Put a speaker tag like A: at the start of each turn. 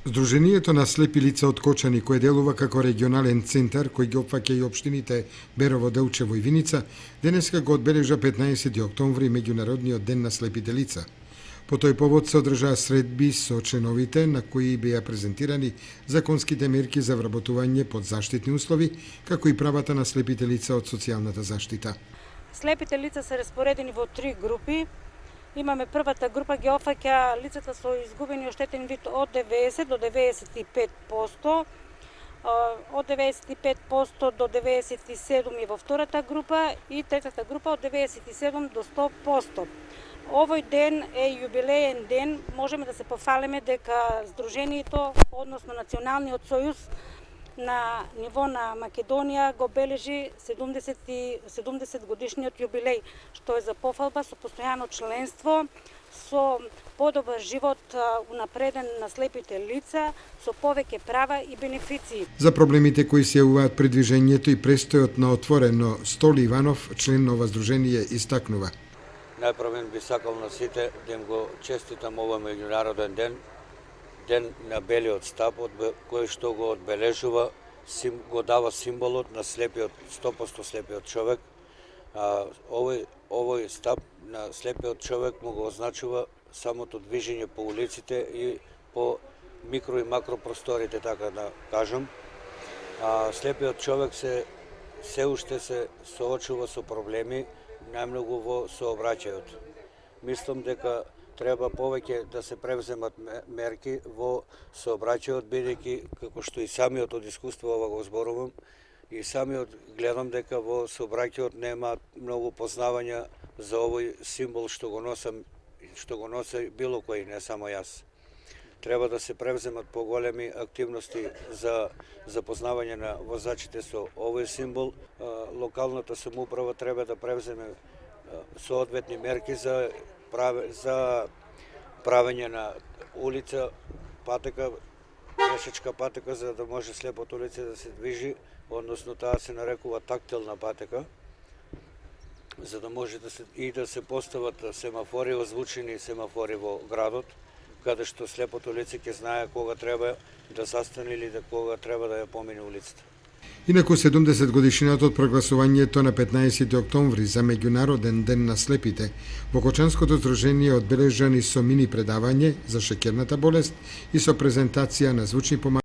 A: Здруженијето на слепи лица од Кочани, кој делува како регионален центар кој ги опфаќа и општините Берово, Делчево и Виница, денеска го одбележа 15 октомври меѓународниот ден на слепите лица. По тој повод се одржаа средби со членовите на кои беа презентирани законските мерки за вработување под заштитни услови, како и правата на слепите лица од социјалната заштита.
B: Слепите лица се распоредени во 3 групи. Имаме првата група ги опфаќа лицата со изгубени и оштетен вид од 90 до 95%, од 95% до 97% е во втората група и третата група од 97 до 100%. Овој ден е јубилеен ден, можеме да се пофалиме дека Сдруженијето, односно Националниот сојуз на ниво на Македонија го бележи 70 годишниот јубилеј, што е за пофалба со постојано членство, со подобар живот унапреден на слепите лица, со повеќе права и бенефиции.
A: За проблемите кои се јавуваат при движењето и престојот на отворено, Столи Иванов, член на ова здружение, истакнува.
C: Најпрвен би сакал на сите да им го честитам овој меѓународен ден, ден на белиот стап, кој што го одбележува, го дава символот на слепиот, 100% слепиот човек. Овој стап на слепиот човек му го означува самото движење по улиците и по микро и макро просториите, така да кажам. Слепиот човек се уште се соочува со проблеми, најмногу во сообраќајот. Мислам дека треба повеќе да се превземат мерки во сообраќајот, бидејќи, како што и самиот од искуство ова го зборувам, и самиот гледам дека во сообраќајот нема многу познавања за овој символ што го носи било кој, не само јас. Треба да се превземат поголеми активности за запознавање на возачите со овој символ. Локалната самоуправа треба да превземе соодветни мерки за правење на улица, патека, пешачка патека, за да може слепото лице да се движи, односно таа се нарекува тактилна патека, за да може да се постават семафори, озвучени семафори во градот, каде што слепото лице ќе знае кога треба да застане или кога треба да ја помине улицата.
A: Инаку 70 годишнината од прогласувањето на 15 октомври за меѓународен ден на слепите, во Кочанското здружение одбележани со мини предавање за шеќерната болест и со презентација на звучни помагачи